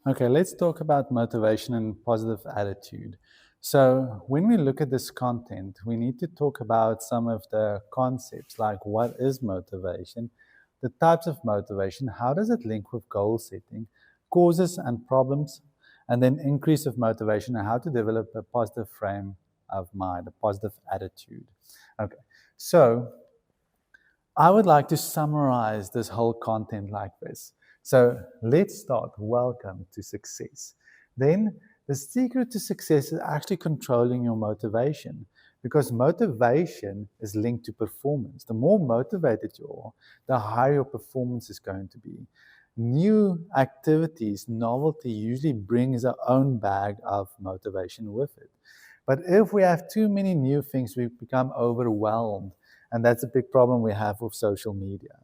Okay, let's talk about motivation and positive attitude. So, when we look at this content, we need to talk about some of the concepts like what is motivation, the types of motivation, how does it link with goal setting, causes and problems, and then increase of motivation and how to develop a positive frame of mind, a positive attitude. Okay, so I would like to summarize this whole content like this. So let's start. Welcome to success. Then the secret to success is actually controlling your motivation because motivation is linked to performance. The more motivated you are, the higher your performance is going to be. New activities, novelty usually brings our own bag of motivation with it. But if we have too many new things, we become overwhelmed. And that's a big problem we have with social media.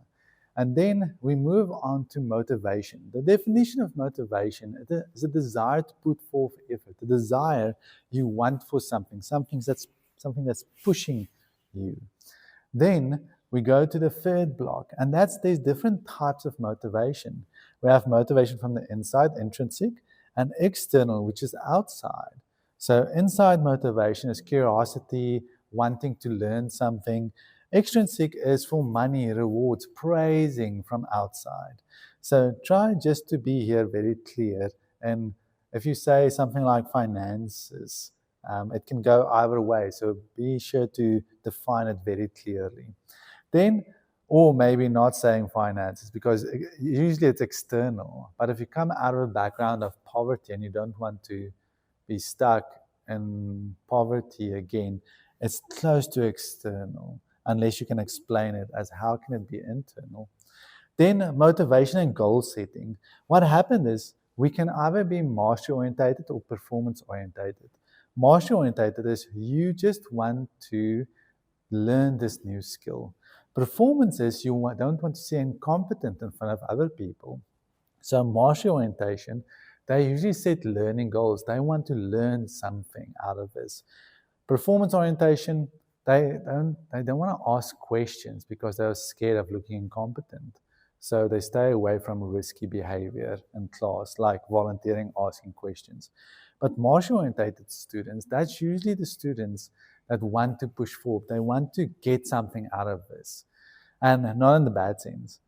And then we move on to motivation. The definition of motivation is a desire to put forth effort, the desire you want for something that's pushing you. Then we go to the third block, and there's different types of motivation. We have motivation from the inside, intrinsic, and external, which is outside. So inside motivation is curiosity, wanting to learn something. Extrinsic is for money, rewards, praising from outside. So try just to be here very clear. And if you say something like finances, it can go either way. So be sure to define it very clearly. Then, or maybe not saying finances because usually it's external. But if you come out of a background of poverty and you don't want to be stuck in poverty again, it's close to external unless you can explain it as how can it be internal. Then motivation and goal setting. What happened is we can either be mastery orientated or performance orientated. Mastery orientated is you just want to learn this new skill. Performance is you don't want to seem incompetent in front of other people. So mastery orientation, they usually set learning goals. They want to learn something out of this. Performance orientation, they don't want to ask questions because they're scared of looking incompetent. So they stay away from risky behavior in class, like volunteering, asking questions. But mastery-oriented students, that's usually the students that want to push forward. They want to get something out of this. And not in the bad sense.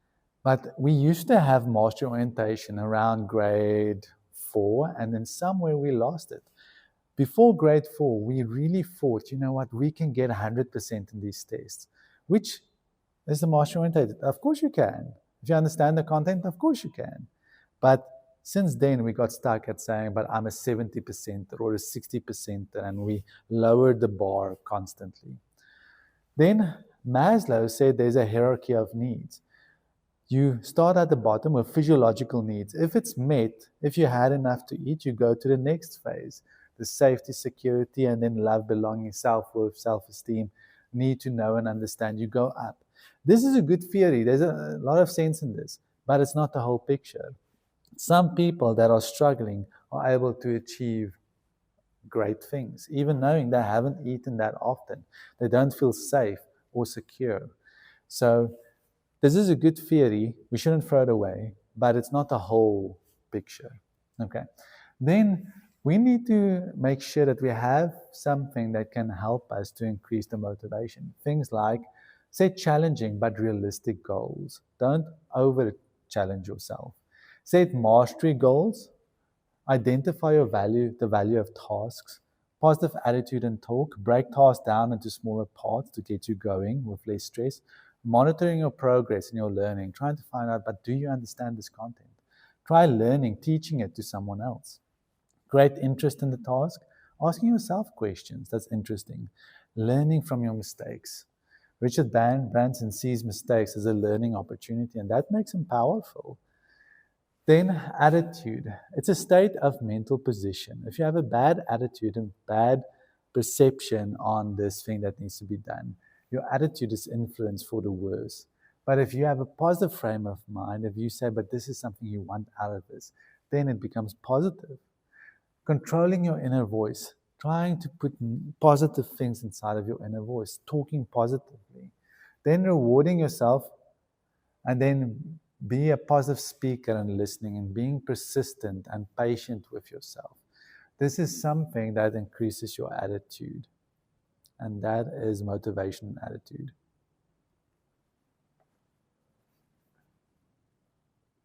But we used to have mastery orientation around grade 4, and then somewhere we lost it. Before grade 4, we really thought, you know what, we can get 100% in these tests, which is the mastery oriented. Of course you can. If you understand the content, of course you can. But since then, we got stuck at saying, but I'm a 70% or a 60%, and we lowered the bar constantly. Then Maslow said there's a hierarchy of needs. You start at the bottom with physiological needs. If it's met, if you had enough to eat, you go to the next phase, the safety, security, and then love, belonging, self-worth, self-esteem, need to know and understand. You go up. This is a good theory. There's a lot of sense in this, but it's not the whole picture. Some people that are struggling are able to achieve great things, even knowing they haven't eaten that often. They don't feel safe or secure. So this is a good theory. We shouldn't throw it away, but it's not the whole picture. Okay. Then we need to make sure that we have something that can help us to increase the motivation. Things like set challenging but realistic goals. Don't over challenge yourself. Set mastery goals. Identify your value, the value of tasks. Positive attitude and talk. Break tasks down into smaller parts to get you going with less stress. Monitoring your progress in your learning. Trying to find out, but do you understand this content? Try learning, teaching it to someone else. Great interest in the task. Asking yourself questions. That's interesting. Learning from your mistakes. Richard Branson sees mistakes as a learning opportunity, and that makes him powerful. Then attitude. It's a state of mental position. If you have a bad attitude and bad perception on this thing that needs to be done, your attitude is influenced for the worse. But if you have a positive frame of mind, if you say, but this is something you want out of this, then it becomes positive. Controlling your inner voice, trying to put positive things inside of your inner voice, talking positively. Then rewarding yourself, and then Be a positive speaker and listening, and being persistent and patient with yourself. This is something that increases your attitude, and that is motivation and attitude.